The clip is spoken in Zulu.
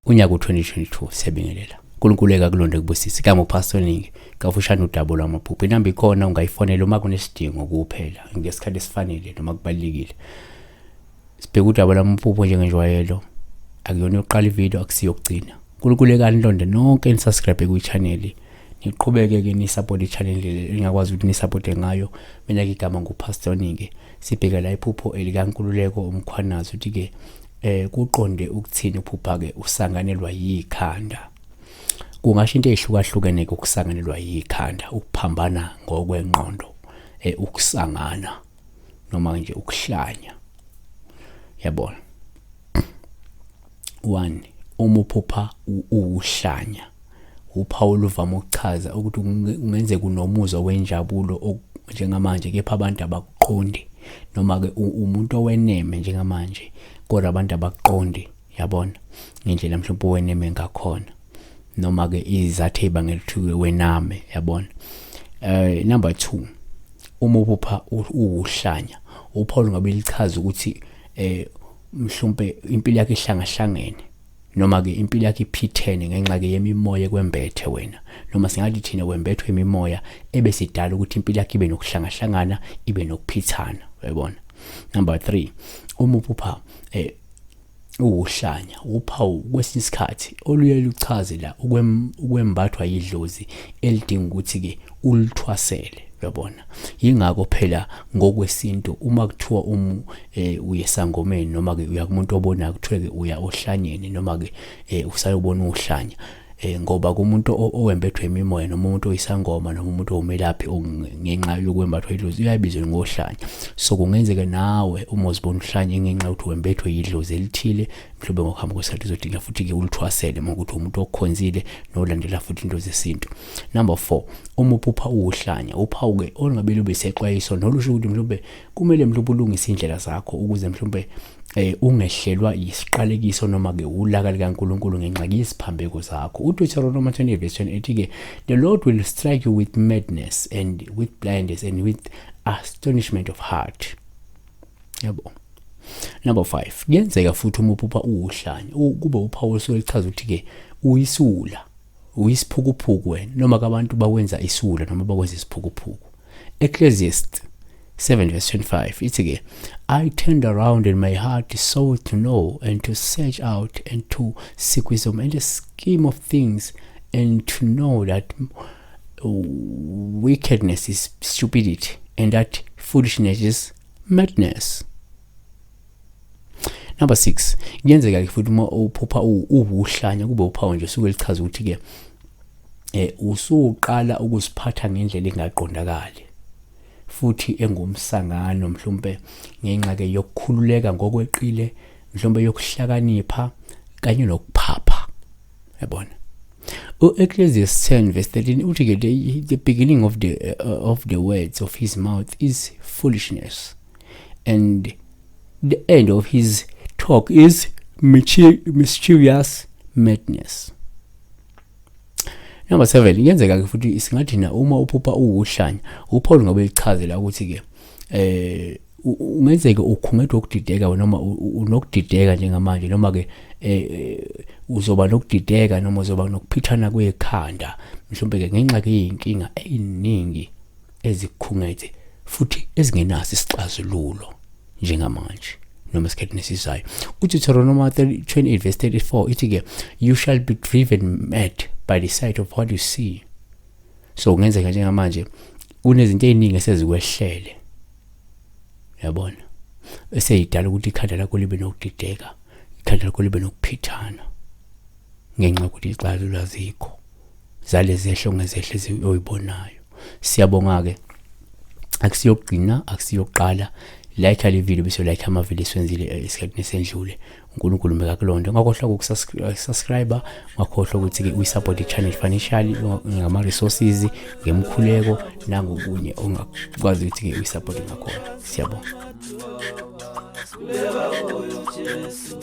unyaka u2022 siyabingelela. uNkulunkulu akakulonde kubusisa. Igama uPastor Ningi, kafushane udaba lwamaphupho. Inamba ikhona ungayifonela uma kunesidingo kuphela ngesikhathi esifanele noma kubalekile. Sibheka udaba lwamaphupho njengenjwayelo. Akuyona yokuqala ivideo, akusiyokugcina. uNkulunkulu akanilonde nonke nisubscribe ku-channel. Niqhubeke ke ni support i-channel engakwazi ukuthi ni support ngayo. Mina ke igama nguPastor Ningi. Sibheka la iphupho elikaNkululeko umkhwanazi uthi ke kuqonde ukuthini uphupha ke usanganelwa yikhanda. Kungasho into ehlukahlukene ukusanganelwa yikhanda, ukuphambana ngokwengqondo, ukusangana noma nje ukuhlanya. Yabona. 1. Uma uphupha uwuhlanya. Uphawu luvama ukuchaza ukuthi ungenze kunomuzwa wenjabulo njengamanje kepha abantu abakuqondi, noma ke umuntu oweneme njengamanje kodwa abantu abakuqondi, yabona, ngendlela mhlawumbe oweneme ngakhona, noma ke izathu ezibangela ukuthi wename, yabona. Number 2, uma uphupha uwuhlanya, uphawu ngabe lichaza ukuthi mhlawumbe impilo yakhe ihlangahlangene, noma ke impilo yakhe iphithene ngenxa ke yemimoya kwembethe wena, noma singathi thina wembethwe imimoya ebesidala ukuthi impilo yakhe ibe nokuhlangahlangana, ibe nokuphithana, uyabona. Number 3, uma uphupha uwuhlanya, uphawu kwesinye isikhathi oluye luchaze la ukwembathwa yidlozi elidinga ukuthi ke ulithwasele, uyabona. Yingakho phela ngokwesintu uma kuthiwa uyesangomeni noma ke uya kumuntu obonayo kuthiwa ke uya ohlanyeni noma ke usayobona uhlanya, ngoba kumuntu owembethwe imimoya noma umuntu oyisangoma noma umuntu omelaphi ngenxa yokwembathwa idlozi uyabizwa ngohlanya. So kungenzeka nawe uma uzibona uhlanya ngenxa ukuthi wembethwe idlozi elithile, mhlawumbe ngokuhamba kwesikhathi uzodinga futhi ke ulithwasele ngokuthi umuntu okhonzile nolandela futhi into zesintu. Number 4, uma uphupha uwuhlanya, uphawu ke olungabe lube sexwayiso nolusho ukuthi mhlawumbe kumele mhlawumbe ulungise indlela zakho ukuze mhlawumbe ungehlelwa isiqalekiso noma ke ulaka likaNkulunkulu ngenxa yesiphambeko zakho. uDeuteronomy 20:28 ke the Lord will strike you with madness and with blindness and with astonishment of heart. Yabo. Number 5, kuyenzeka futhi uma uphupha uwuhlanya kube uphawu oluchaza ukuthi ke uyisula, uyisiphukuphuku wena, noma abantu bakwenza isula noma bakwenza isiphukuphuku. Ecclesiastes 7:25 ithi ke I turned around and my heart sought to know and to search out and to seek wisdom and the scheme of things and to know that wickedness is stupidity and that foolishness is madness. Number 6, kuyenzeka ke futhi uma uphupha uwuhlanya kube uphawu nje suke lichaza ukuthi ke usuqala ukuziphatha ngendlela engaqondakali futhi engumsangano mhlawumbe ngenxa ke yokukhululeka ngokweqile, mhlawumbe yokuhlakanipha kanye nokuphapha, yabona. Ecclesiastes 10:13 uthi ke the beginning of the words of his mouth is foolishness and the end of his talk is mischievous madness. Number 7, kuyenzeka ke futhi singathi na uma uphupha uwuhlanya, uphawu ngabe lichazela ukuthi ke ungenzeka ukhungethwa ukudideka noma unokudideka njengamanje, noma ke uzoba nokudideka noma uzoba nokuphithana kwekhanda, mhlawumbe ke ngenxa ke yinkinga eziningi ezikukhungethe futhi ezingenaso isixazululo njengamanje noma esikhathini esizayo. uDeuteronomy 28:34 ithi ke you shall be driven mad by the sight of what you see. So kungenzeka njengamanje kunezinto eziningi esezikwehlele, yabona, eseyidala ukuthi ikhanda lakho libe nokudideka, ikhanda lakho libe nokuphithana ngenxa yokuthi ixazululo azikho zalezi zehlo ngezehle oyibonayo. Siyabonga ke, akusiyokugcina, akusiyoqala. Like le video bese like amavideo esenzile esikhathini esendlule. uNkulunkulu mekakulonde. Ungakhohlwa ukusubscribe, ungakhohlwa ukuthi ke uyisupport i-channel financially ngama resources, ngemkhuleko nangokunye ongakwazi ukuthi ke uyisupport ngakhona. Siyabonga. Kuleka kuyo Jesu